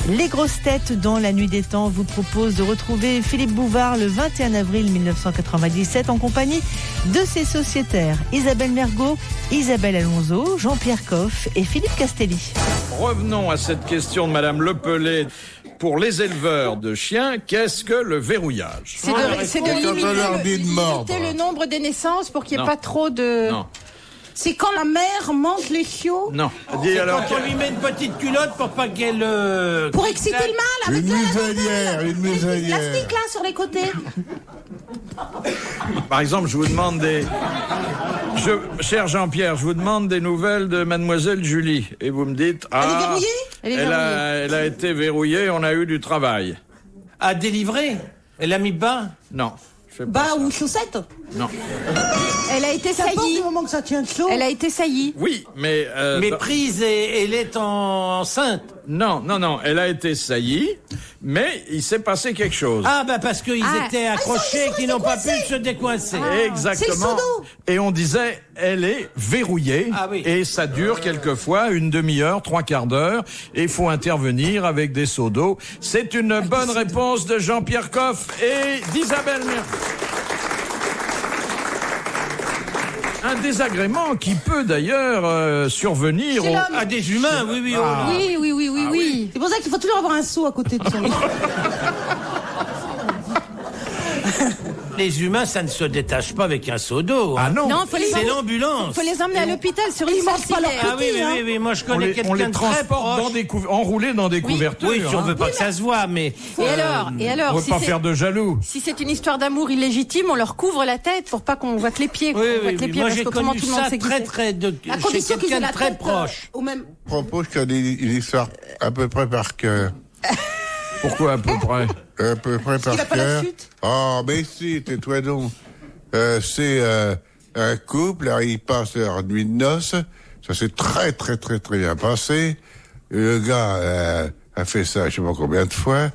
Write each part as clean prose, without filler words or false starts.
Les grosses têtes dans la nuit des temps vous propose de retrouver Philippe Bouvard le 21 avril 1997 en compagnie de ses sociétaires Isabelle Mergo, Isabelle Alonso, Jean-Pierre Coff et Philippe Castelli. Revenons à cette question de Madame Lepelé. Pour les éleveurs de chiens, qu'est-ce que le verrouillage? C'est de limiter le nombre des naissances pour qu'il n'y ait pas trop de... Non. C'est quand la mère mange les chiots? Non. C'est alors quand on lui met une petite culotte pour pas qu'elle... Pour exciter le mâle avec une muselière. plastique là sur les côtés. Par exemple, je vous demande cher Jean-Pierre, je vous demande des nouvelles de Mademoiselle Julie. Et vous me dites... Elle est verrouillée? Elle a été verrouillée, on a eu du travail. À délivrer? Elle a mis bas? Non. Bas ou chaussettes? Non. Elle a été Ça dépend saillie. du moment que ça tient chaud. Elle a été saillie. Oui, mais... Mais prise et elle est enceinte. Non, elle a été saillie, mais il s'est passé quelque chose. Ah, parce qu'ils étaient accrochés et qu'ils n'ont pas pu se décoincer. Exactement. C'est le seau d'eau. Et on disait, elle est verrouillée. Ah oui. Et ça dure quelquefois une demi-heure, 3/4 d'heure. Et il faut intervenir avec des seaux d'eau. C'est une bonne réponse de Jean-Pierre Coff et d'Isabelle Mergo. Un désagrément qui peut d'ailleurs survenir À des humains, oui. Oui. C'est pour ça qu'il faut toujours avoir un seau à côté de son lit. Les humains, ça ne se détache pas avec un seau d'eau. Ah non, Non, C'est l'ambulance. faut les emmener à l'hôpital sur une Ils mangent pas leur salsière. Ah oui, moi je on connais les quelqu'un de très transporte proche. enroulés dans des couvertures. Oui, si on hein. veut pas que ça se voit, mais... Et alors, On ne si veut pas c'est- faire de jaloux. si c'est une histoire d'amour illégitime, on leur couvre la tête pour pas qu'on voit que les pieds. Oui, qu'on voit que les pieds, moi parce j'ai qu'autrement, connu tout le monde ça sait qui c'est. À chez condition qu'ils aient quelqu'un la de très tête proche. au même. Je propose qu'il y ait une histoire à peu près par cœur. Pourquoi à peu près? À peu près par qu'il a pas la cœur. chute? Oh, mais si, tais-toi donc. C'est un couple, alors ils passent leur nuit de noces. Ça s'est très bien passé. Et le gars a fait ça je sais pas combien de fois.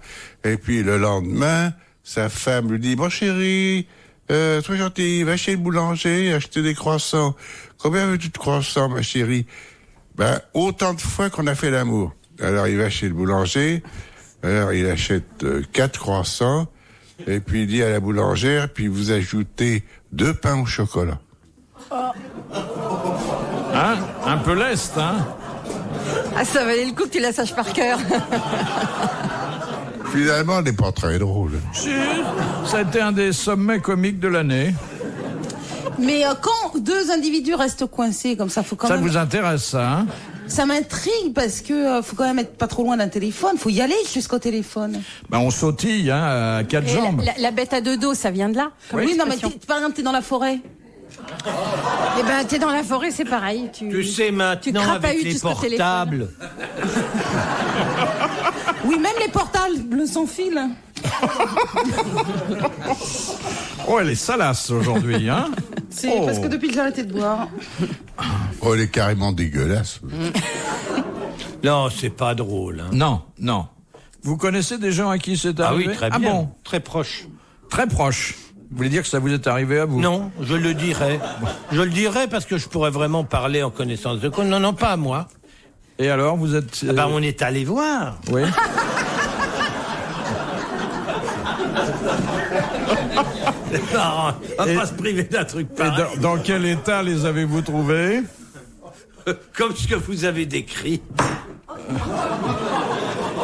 Et puis le lendemain, sa femme lui dit, bon chéri, sois gentil, va chez le boulanger, acheter des croissants. Combien veux-tu de croissants, ma chérie? Autant de fois qu'on a fait l'amour. Alors il va chez le boulanger, alors il achète 4 croissants, et puis il dit à la boulangère, puis vous ajoutez 2 pains au chocolat. Hein? Un peu leste, hein? Ah, ça valait le coup que tu la saches par cœur. Finalement, elle n'est pas très drôle. Si, ça a été un des sommets comiques de l'année. Mais quand deux individus restent coincés comme ça, faut quand Ça même. vous intéresse, ça, hein? Ça m'intrigue parce que faut quand même être pas trop loin d'un téléphone. Faut y aller jusqu'au téléphone. On sautille, hein, à 4 Et jambes. la bête à 2 dos, ça vient de là. comme Oui, non, mais expression. par exemple, t'es dans la forêt. Eh ben, t'es dans la forêt, c'est pareil. Tu sais maintenant crapahutes avec les jusqu'au portables. Oui, même les portables sans fil. Oh, elle est salace aujourd'hui, hein? C'est Oh. parce que depuis que j'ai arrêté de boire. Oh, elle est carrément dégueulasse. Non, c'est pas drôle. Hein. Non. Vous connaissez des gens à qui c'est Ah arrivé? oui, très Ah bien. bon? Très proche. Très proche. Vous voulez dire que ça vous est arrivé à vous? Non, je le dirais. Je le dirais parce que je pourrais vraiment parler en connaissance de cause. Non, pas à moi. Et alors, vous êtes... On est allé voir. Oui. Non, on va pas se priver d'un truc Et pareil. dans quel état les avez-vous trouvés? Comme ce que vous avez décrit.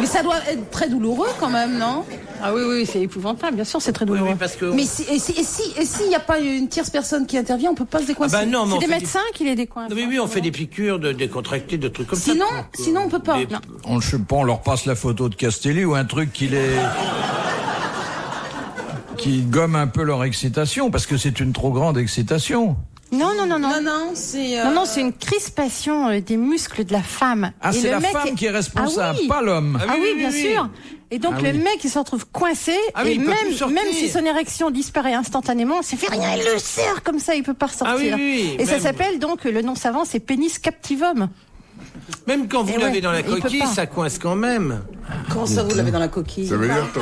Mais ça doit être très douloureux quand même, non? Ah oui, c'est épouvantable. Bien sûr, c'est très douloureux. Oui, parce que... Mais s'il n'y a pas une tierce personne qui intervient, on peut pas se décoincer. non, mais C'est on des fait médecins qui les décoincent. Oui, on fait des piqûres de décontractés, de trucs comme Sinon, ça. sinon on peut pas. Des- Non. On leur passe la photo de Castelli ou un truc qui gomme un peu leur excitation, parce que c'est une trop grande excitation. Non. Non, c'est. Non, c'est une crispation des muscles de la femme. Ah, Et c'est le la mec femme qui est responsable, Ah oui. pas l'homme. Ah oui, bien sûr. Et donc le mec, il se retrouve coincé, Ah oui, et il peut plus sortir. même si son érection disparaît instantanément, ça fait rien, il le serre comme ça, il peut pas ressortir. Ah oui, et ça même- s'appelle donc, le nom savant, c'est pénis captivum. Même quand vous Eh l'avez ouais, dans la il peut coquille, pas. ça coince quand même. Comment ça, vous l'avez dans la coquille? Ça veut dire que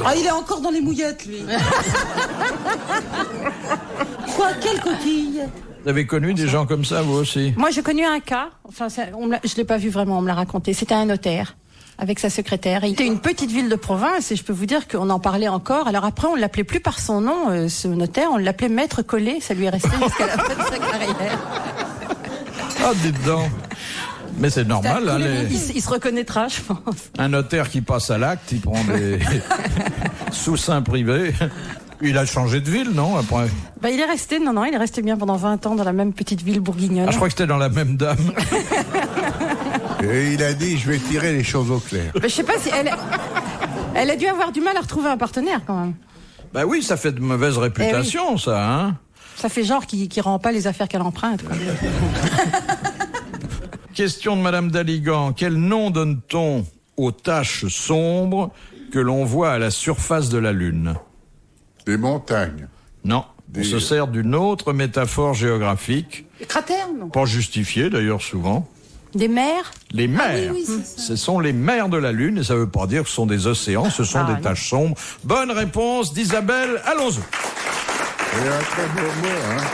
Ah, il est encore dans les mouillettes, lui. Quoi, quelle coquille? Vous avez connu des gens comme ça, vous aussi? Moi, j'ai connu un cas, enfin, je l'ai pas vu vraiment, on me l'a raconté, c'était un notaire. avec sa secrétaire. C'était une petite ville de province et je peux vous dire qu'on en parlait encore. Alors après, on l'appelait plus par son nom, ce notaire, on l'appelait Maître Collet. Ça lui est resté jusqu'à la fin de sa carrière. Ah, dites donc. Mais c'est normal. Hein, il se reconnaîtra, je pense. Un notaire qui passe à l'acte, il prend des sous-seins privés. Il a changé de ville, non, après? Il est resté bien pendant 20 ans dans la même petite ville bourguignonne. Ah, je crois que c'était dans la même dame. Et il a dit, je vais tirer les choses au clair. Je sais pas si elle a dû avoir du mal à retrouver un partenaire, quand même. Bah oui, ça fait de mauvaise réputation, ça, hein. Ça fait genre qui rend pas les affaires qu'elle emprunte, quoi. Question de Madame Daligan. Quel nom donne-t-on aux taches sombres que l'on voit à la surface de la Lune? Des montagnes. Non. On se sert d'une autre métaphore géographique. Les cratères, non? Pas justifiée, d'ailleurs, souvent. Des mers? Les mers. Oui, ce sont les mers de la Lune, et ça veut pas dire que ce sont des océans, ce sont des taches sombres. Bonne réponse d'Isabelle Alonso. Il y avait un très beau mot, hein.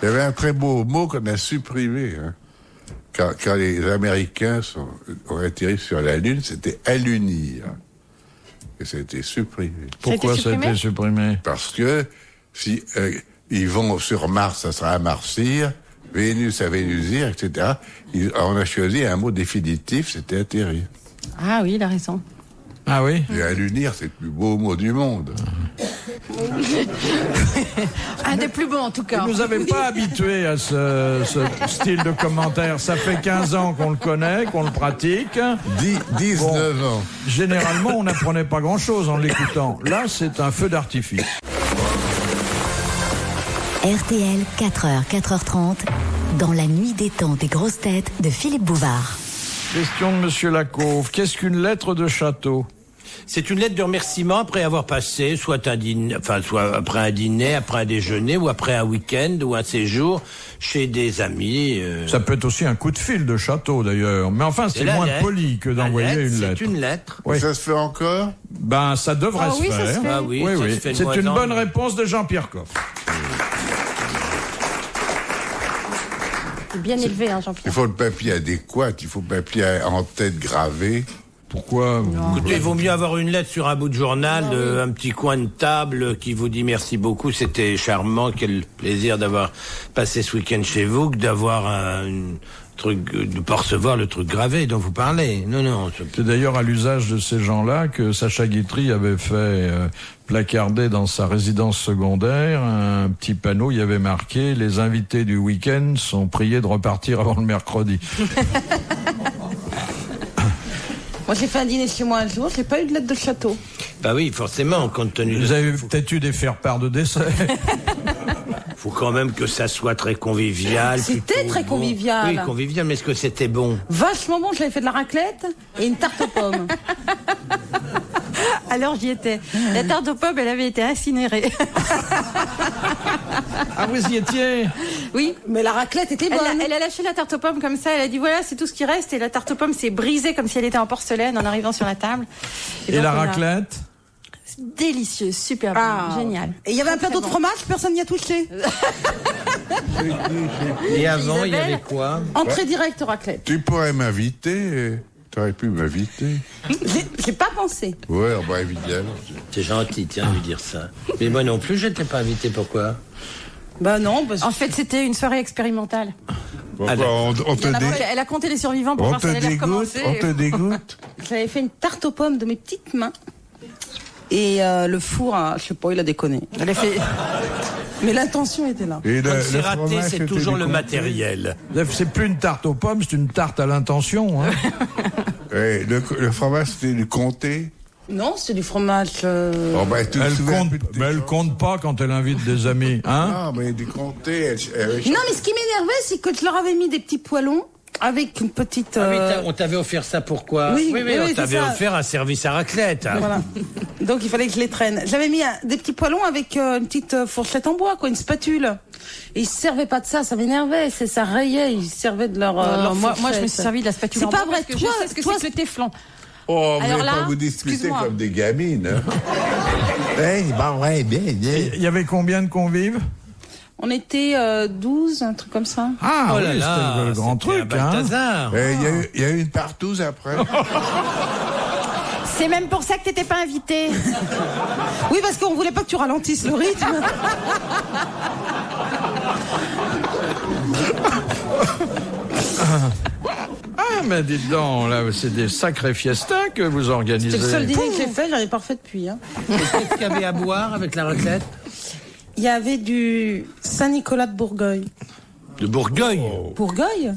Il y avait un très beau mot qu'on a supprimé, hein. Quand les Américains ont atterri sur la Lune, c'était allunir. Et ça a été supprimé. Pourquoi ça a été supprimé? Parce que si ils vont sur Mars, ça sera amarcir, Vénus à Vénusir, etc. On a choisi un mot définitif, c'était atterrir. Ah oui, il a raison. Ah oui? Et allunir, c'est le plus beau mot du monde. Un des plus beaux, en tout cas. Vous nous avez pas habitués à ce style de commentaire. Ça fait 15 ans qu'on le connaît, qu'on le pratique. 19 ans. Généralement, on n'apprenait pas grand-chose en l'écoutant. Là, c'est un feu d'artifice. RTL, 4h, 4h30, dans la nuit des temps des grosses têtes de Philippe Bouvard. Question de Monsieur Lacauve. Qu'est-ce qu'une lettre de château? C'est une lettre de remerciement après avoir passé soit après un dîner, après un déjeuner, ou après un week-end, ou un séjour chez des amis. Ça peut être aussi un coup de fil de château, d'ailleurs. Mais enfin, c'est moins poli que d'envoyer une lettre. C'est une lettre. Oui. Ça se fait encore? Ben, ça devrait se faire. Ça se fait. Ah oui, oui, ça oui. se fait C'est une bonne réponse de Jean-Pierre Coff. Bien élevé, hein, Jean-Pierre. Il faut le papier adéquat, il faut le papier en tête gravé. Pourquoi? Écoutez, il vaut mieux avoir une lettre sur un bout de journal, un petit coin de table qui vous dit merci beaucoup, c'était charmant, quel plaisir d'avoir passé ce week-end chez vous, que d'avoir un truc, de pas recevoir le truc gravé dont vous parlez. Non. C'est d'ailleurs à l'usage de ces gens-là que Sacha Guitry avait fait placarder dans sa résidence secondaire un petit panneau, il y avait marqué « Les invités du week-end sont priés de repartir avant le mercredi ». Moi, j'ai fait un dîner chez moi un jour, j'ai pas eu de lettre de château. Bah oui, forcément, compte tenu Vous avez peut-être eu des faire-part de dessert. Faut quand même que ça soit très convivial. C'était très convivial. Oui, convivial, mais est-ce que c'était bon? Vachement bon, j'avais fait de la raclette et une tarte aux pommes. Alors j'y étais. La tarte aux pommes, elle avait été incinérée. Ah, vous y étiez? Oui. Mais la raclette était bonne. Elle a lâché la tarte aux pommes comme ça, elle a dit voilà, c'est tout ce qui reste, et la tarte aux pommes s'est brisée comme si elle était en porcelaine en arrivant sur la table. Et donc, la raclette? Délicieuse, super bon, génial. Et il y avait un plateau de fromage, personne n'y a touché. Et avant, il y Isabelle avait quoi? Entrée directe raclette. Tu pourrais m'inviter, t'aurais pu m'inviter. J'ai pas pensé. Ouais, bah évidemment. C'est gentil, tiens, de lui dire ça. Mais moi non plus, je n'étais pas invité, pourquoi? Bah non, parce que En fait, c'était une soirée expérimentale. Pourquoi on te Elle a compté les survivants pour voir si elle allait recommencer. On te dégoûte. j'avais fait une tarte aux pommes de mes petites mains. Et le four, je sais pas, il a déconné. Elle a fait... Mais l'intention était là. Et Quand le c'est raté, fromage, c'est c'était toujours le décompté. matériel. C'est plus une tarte aux pommes, c'est une tarte à l'intention. Hein. Et le fromage, c'était du comté. Non, c'est du fromage. Oh, bah, tu te Elle souviens compte, plus de tes mais elle choses. compte pas quand elle invite des amis. Hein? Non, mais du comté, Non, mais ce qui m'énervait, c'est que je leur avais mis des petits poêlons avec une petite. Ah oui, on t'avait offert ça pourquoi? Oui, on c'est t'avait ça. offert un service à raclette. Voilà. Donc il fallait que je les traîne. J'avais mis des petits poêlons avec une petite fourchette en bois, quoi, une spatule. Et ils se servaient pas de ça, ça m'énervait, ça rayait, ils se servaient de leur. moi, je me suis servi de la spatule. C'est en pas bois vrai, parce que toi, je sais ce que toi, c'est que le téflon. Oh, vous Alors n'allez là, pas vous disputer excuse-moi. comme des gamines. Hein. Il y avait combien de convives? On était 12, un truc comme ça. Ah Oh oui, là là, c'était le grand c'était truc. un Hein. Balthazar. Et il y a eu une partouze après. C'est même pour ça que t'étais pas invité. Oui, parce qu'on voulait pas que tu ralentisses le rythme. Ah, mais dites donc, là, c'est des sacrés fiestas que vous organisez. C'est le seul dîner que j'ai fait, j'en ai pas refait depuis. Hein. Qu'est-ce qu'il y avait à boire avec la recette? Il y avait du Saint-Nicolas de Bourgogne. De Bourgogne. Bourgogne?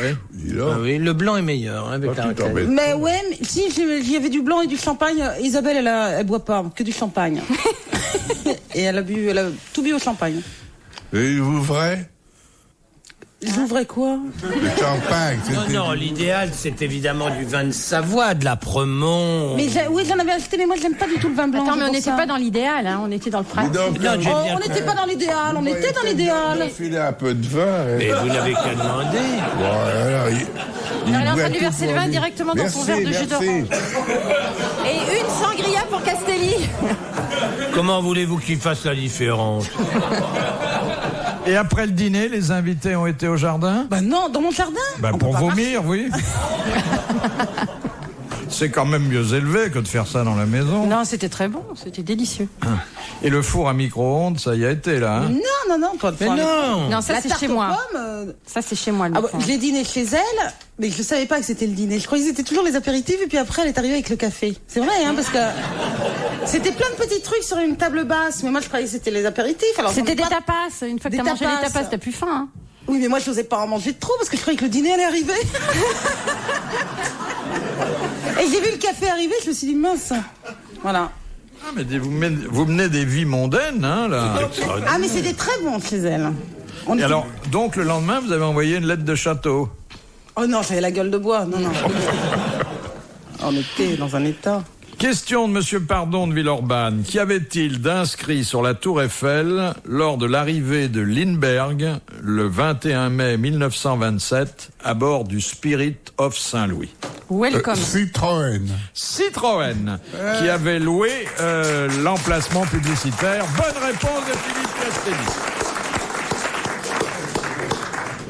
Oui. Dis donc. Ah oui, le blanc est meilleur hein, avec Oh, la tu recette. t'embêtes. Mais ouais, mais si, il y avait du blanc et du champagne. Isabelle, elle boit pas, que du champagne. Et elle a tout bu au champagne. Et vous vrai? J'ouvrais quoi? Le champagne, c'était... Non, l'idéal, c'est évidemment du vin de Savoie, de la Premont. Mais oui, j'en avais acheté, mais moi, j'aime pas du tout le vin blanc. Attends, mais c'est on pour n'était ça. pas dans l'idéal, hein, on était dans le Mais pratique. donc, Non, j'aime bien On n'était pas dans l'idéal, on était dans On l'idéal. a filé un peu de vin. Mais vous n'avez qu'à demander. Voilà, Elle est en train boit de lui tout verser le pour vin lui. directement dans son Merci, verre de jus merci. d'orange. Et une sangria pour Castelli. Comment voulez-vous qu'il fasse la différence? Et après le dîner, les invités ont été au jardin? Bah non, dans mon jardin. Bah, On pour peut pas vomir, oui. C'est quand même mieux élevé que de faire ça dans la maison. Non, c'était très bon, c'était délicieux. Et le four à micro-ondes, ça y a été là. Hein. Non, toi, Mais non. Non, ça La c'est tarte chez aux moi. pommes, Ça c'est chez moi le Ah bah, micro-ondes. je l'ai dîné chez elle, mais je savais pas que c'était le dîner. Je croyais que c'était toujours les apéritifs, et puis après, elle est arrivée avec le café. C'est vrai, hein, parce que c'était plein de petits trucs sur une table basse, mais moi, je croyais que c'était les apéritifs. Alors, C'était des j'en ai pas- tapas. Une fois que Des t'as mangé tapas. les tapas, t'as plus faim. Hein. Oui, mais moi, je n'osais pas en manger trop, parce que je croyais que le dîner allait arriver. Et j'ai vu le café arriver, je me suis dit, mince. Voilà. Ah, mais vous menez des vies mondaines, hein, là. Ah, mais c'était très bon chez elle. On Et était- alors, donc le lendemain, vous avez envoyé une lettre de château. Oh non, j'avais la gueule de bois. Non. On était dans un état. Question de Monsieur Pardon de Villeurbanne. Qu'y avait-il d'inscrit sur la Tour Eiffel lors de l'arrivée de Lindbergh le 21 mai 1927 à bord du Spirit of Saint-Louis? Welcome. Citroën. Citroën, qui avait loué l'emplacement publicitaire. Bonne réponse de Philippe Castelli.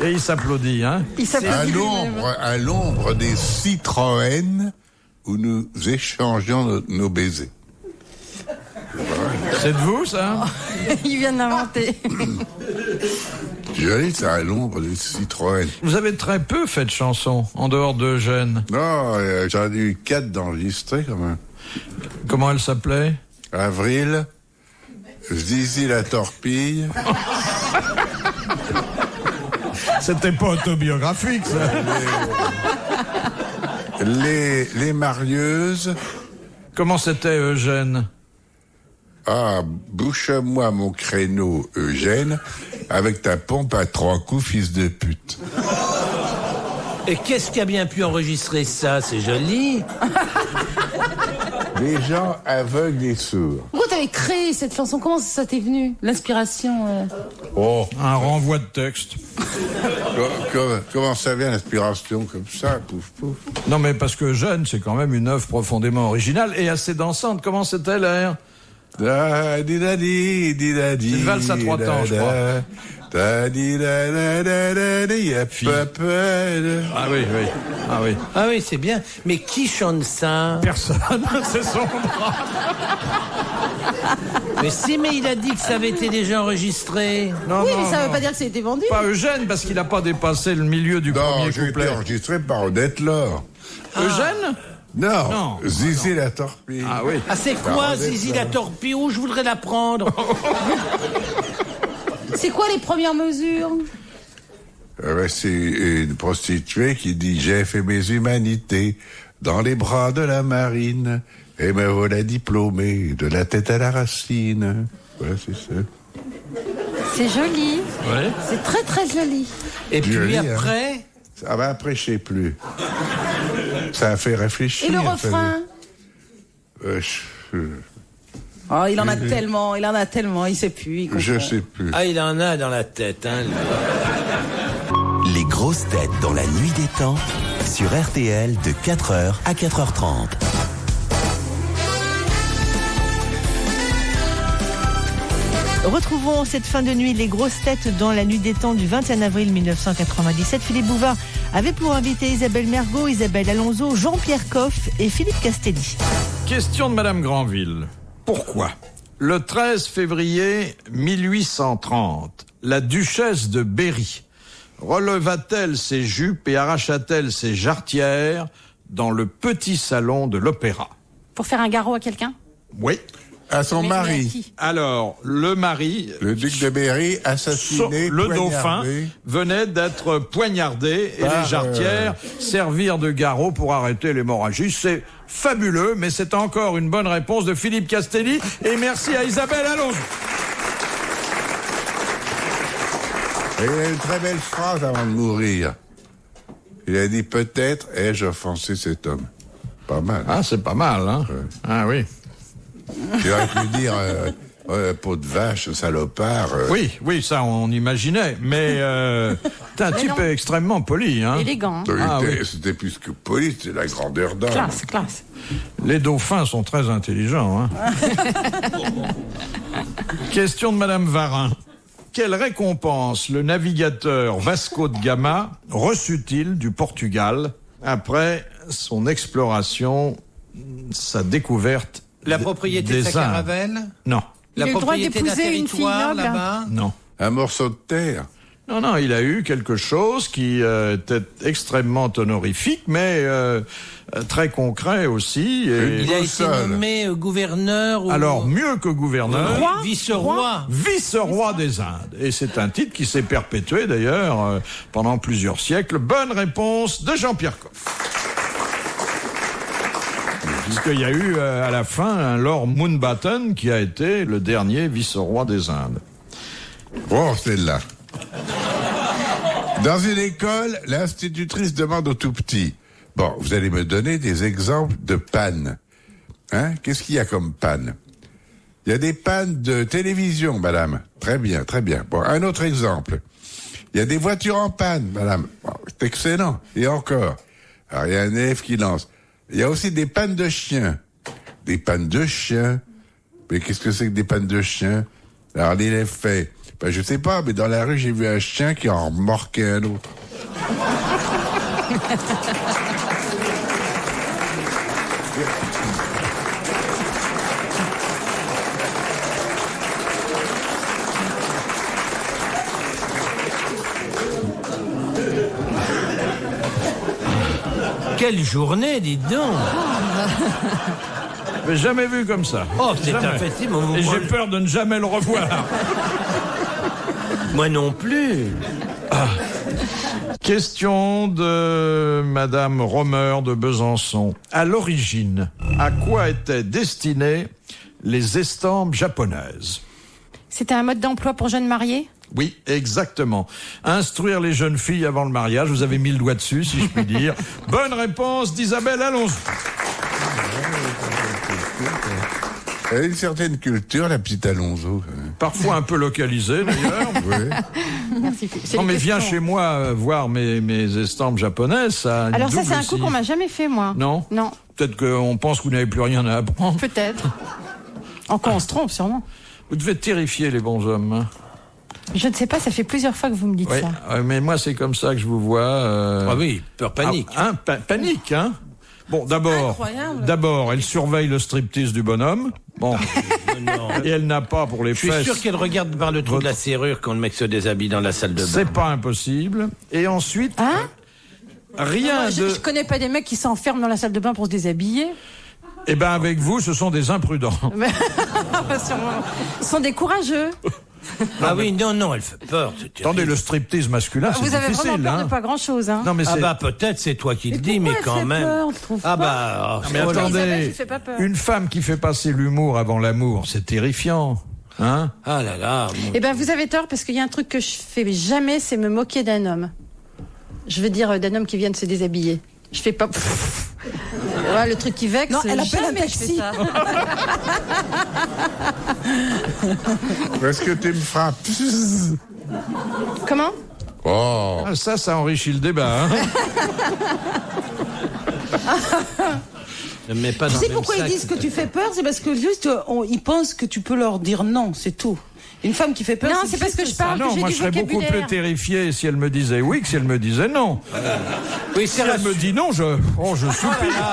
Et il s'applaudit, hein? Il s'applaudit lui-même. À l'ombre des Citroën où nous échangeons nos baisers. C'est de vous, ça? Il vient d'inventer. Joli, c'est à l'ombre des Citroën. Vous avez très peu fait de chansons, en dehors d'Eugène. Non, j'en ai eu 4 d'enregistrés quand même. Comment elle s'appelait? Avril, Zizi la torpille, C'était pas autobiographique, ça. les Marieuses. Comment c'était Eugène? Ah, bouche-moi mon créneau, Eugène, avec ta pompe à 3 coups, fils de pute. Et qu'est-ce qui a bien pu enregistrer ça? C'est joli. Les gens aveugles et sourds. Pourquoi t'avais créé cette chanson? Comment ça t'est venu? L'inspiration Oh, Un renvoi de texte. comment ça vient l'inspiration comme ça, pouf pouf. Non, mais parce que Eugène, c'est quand même une œuvre profondément originale et assez dansante. Comment c'était l'air? Da di da di di da di. C'est une valse à 3 temps, je crois. Da di da da da da da, y a pas peur. Ah oui, oui. Ah oui. Ah oui, c'est bien. Mais qui chante ça? Personne, c'est son bras. Mais si, mais il a dit que ça avait été déjà enregistré. Non, Oui, non, mais ça veut non. pas dire que ça a été vendu. Pas Eugène, parce qu'il n'a pas dépassé le milieu du Non, premier j'ai été couplet. enregistré par Odette Laure. Eugène? Non, Non. Zizi la torpille. Ah oui. Ah, c'est quoi, Odette Zizi Laure. la torpille? Oh, je voudrais la prendre. C'est quoi les premières mesures? C'est une prostituée qui dit « J'ai fait mes humanités dans les bras de la marine et me voilà diplômée de la tête à la racine. » Voilà, c'est ça. C'est joli. Ouais. C'est très très joli. Et puis Joli, hein. après, Ah ben après, je sais plus. Ça a fait réfléchir. Et le ça refrain? Oh, il en a tellement, il sait plus. Il Je comprend. sais plus. ah, il en a dans la tête, hein. lui. Les grosses têtes dans la nuit des temps sur RTL de 4h à 4h30. Retrouvons cette fin de nuit les grosses têtes dans la nuit des temps du 21 avril 1997. Philippe Bouvard avait pour invité Isabelle Mergo, Isabelle Alonso, Jean-Pierre Coff et Philippe Castelli. Question de Madame Granville. Pourquoi, le 13 février 1830, la duchesse de Berry releva-t-elle ses jupes et arracha-t-elle ses jarretières dans le petit salon de l'opéra? Pour faire un garrot à quelqu'un? Oui. À son Mais à mari. qui? Alors, le mari, Le duc de Berry, assassiné, le dauphin, poignardé. venait d'être poignardé et Par, les jarretières servirent de garrot pour arrêter l'hémorragie. C'est fabuleux, mais c'est encore une bonne réponse de Philippe Castelli. Et merci à Isabelle Alonso. Et il a une très belle phrase avant de mourir. Il a dit, peut-être ai-je offensé cet homme. Pas mal. Ah, c'est pas mal, hein? Ah oui. Il aurait pu dire, peau de vache, salopard. Oui, ça on imaginait, mais t'es un Mais type non. extrêmement poli, hein. Élégant. Ah, C'était plus que poli, c'était la grandeur d'homme. Classe. Les dauphins sont très intelligents, hein. Question de Madame Varin. Quelle récompense le navigateur Vasco de Gama reçut-il du Portugal après son exploration, sa découverte La propriété de des sa Indes? caravelle? Non, Il a La eu le droit propriété d'un d'épouser une fille territoire noble. là-bas? non. Un morceau de terre. Non, il a eu quelque chose qui était extrêmement honorifique, mais très concret aussi. Et... Il a été Seul. nommé gouverneur ou... Alors, mieux que gouverneur, Vice-roi. vice-roi des Indes. Et c'est un titre qui s'est perpétué d'ailleurs pendant plusieurs siècles. Bonne réponse de Jean-Pierre Coff. Puisqu'il y a eu à la fin un Lord Mountbatten qui a été le dernier vice-roi des Indes. Oh, celle-là. Dans une école, l'institutrice demande aux tout-petits, bon, vous allez me donner des exemples de pannes. Hein? Qu'est-ce qu'il y a comme panne? Il y a des pannes de télévision, madame. Très bien, très bien. Bon, un autre exemple. Il y a des voitures en panne, madame. Bon, c'est excellent. Et encore. Alors, il y a un élève qui lance. Il y a aussi des pannes de chiens. Des pannes de chiens. Mais qu'est-ce que c'est que des pannes de chiens? Alors, l'élève fait, ben, je sais pas, mais dans la rue, j'ai vu un chien qui en remorquait un autre. Quelle journée, dites donc. Mais jamais vu comme ça. Oh, c'est Jamais. un festival. Et j'ai peur de ne jamais le revoir. Moi non plus. Question de Madame Romer de Besançon. À l'origine, à quoi étaient destinées les estampes japonaises? C'était un mode d'emploi pour jeunes mariés? Oui, exactement. Instruire les jeunes filles avant le mariage. Vous avez mis le doigt dessus, si je puis dire. Bonne réponse d'Isabelle Alonso. Elle a une certaine culture, la petite Alonso. Parfois un peu localisée, d'ailleurs. Oui. Merci. C'est Non, les mais viens questions. chez moi voir mes estampes japonaises. Ça a une Alors ça, double c'est un coup qu'on m'a jamais fait, moi. Non? Non, Peut-être qu'on pense que vous n'avez plus rien à apprendre. peut-être. En quoi on se trompe, sûrement. Vous devez terrifier les bons hommes. Hein. Je ne sais pas, ça fait plusieurs fois que vous me dites Oui, ça. mais moi c'est comme ça que je vous vois. Ah oui, peur panique. Panique, hein. Bon, Incroyable. d'abord, elle surveille le striptease du bonhomme. Bon, Non. et elle n'a pas pour les Je suis fesses. sûr qu'elle regarde par le trou de la serrure quand le mec se déshabille dans la salle de bain. C'est pas impossible. Et ensuite, Hein rien Moi, de. je connais pas des mecs qui s'enferment dans la salle de bain pour se déshabiller. Eh ben, avec vous, ce sont des imprudents. Sûrement. Ce sont des courageux. Ah oui, non, elle fait peur. c'est terrible. Attendez, le striptease masculin, c'est Vous avez difficile, vraiment peur hein. de pas grand-chose. Hein. Non, mais Ah c'est. bah peut-être c'est toi qui le dis, mais pourquoi elle quand fait même. peur, on le trouve Ah pas bah. Mais oh là- Isabelle, attendez, tu fais pas peur. une femme qui fait passer l'humour avant l'amour, c'est terrifiant, hein. Ah là là. mon- Eh ben, vous avez tort parce qu'il y a un truc que je fais jamais, c'est me moquer d'un homme. Je veux dire d'un homme qui vient de se déshabiller. Je fais pas. Ouais, le truc qui vexe. Non, elle appelle un jamais je fais taxi. ça. Est-ce que tu me frappes? Comment? Oh. Ah, ça enrichit le débat, hein. Ne me mets pas Tu dans sais le pourquoi même ils sac, disent que tu fais peur? C'est parce que juste, ils pensent que tu peux leur dire non, c'est tout. Une femme qui fait peur. Non, c'est parce que je parle. Non, moi je serais beaucoup plus terrifié si elle me disait oui que si elle me disait non. Oui, Si elle me dit non, je soupire.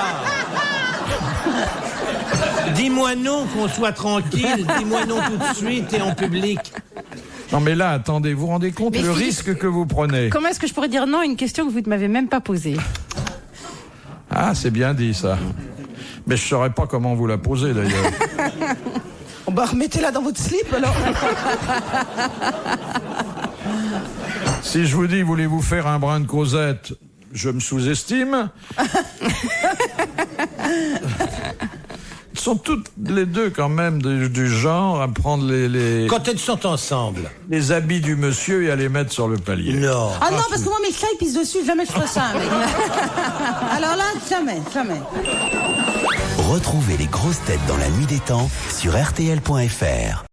Dis-moi non, qu'on soit tranquille. Dis-moi non tout de suite et en public. Non mais là, attendez, vous vous rendez compte Mais le Philippe, risque que vous prenez? Comment est-ce que je pourrais dire non à une question que vous ne m'avez même pas posée? Ah, c'est bien dit ça. Mais je saurais pas comment vous la poser d'ailleurs. Bah, remettez-la dans votre slip alors. Si je vous dis, voulez-vous faire un brin de causette, je me sous-estime. Ils sont toutes les deux quand même du genre à prendre Quand elles sont ensemble. les habits du monsieur et à les mettre sur le palier. Non. Ah non, parce que moi mes chats ils pissent dessus, jamais je ferais ça. Mec. Alors là, jamais. Retrouvez les grosses têtes dans la nuit des temps sur RTL.fr.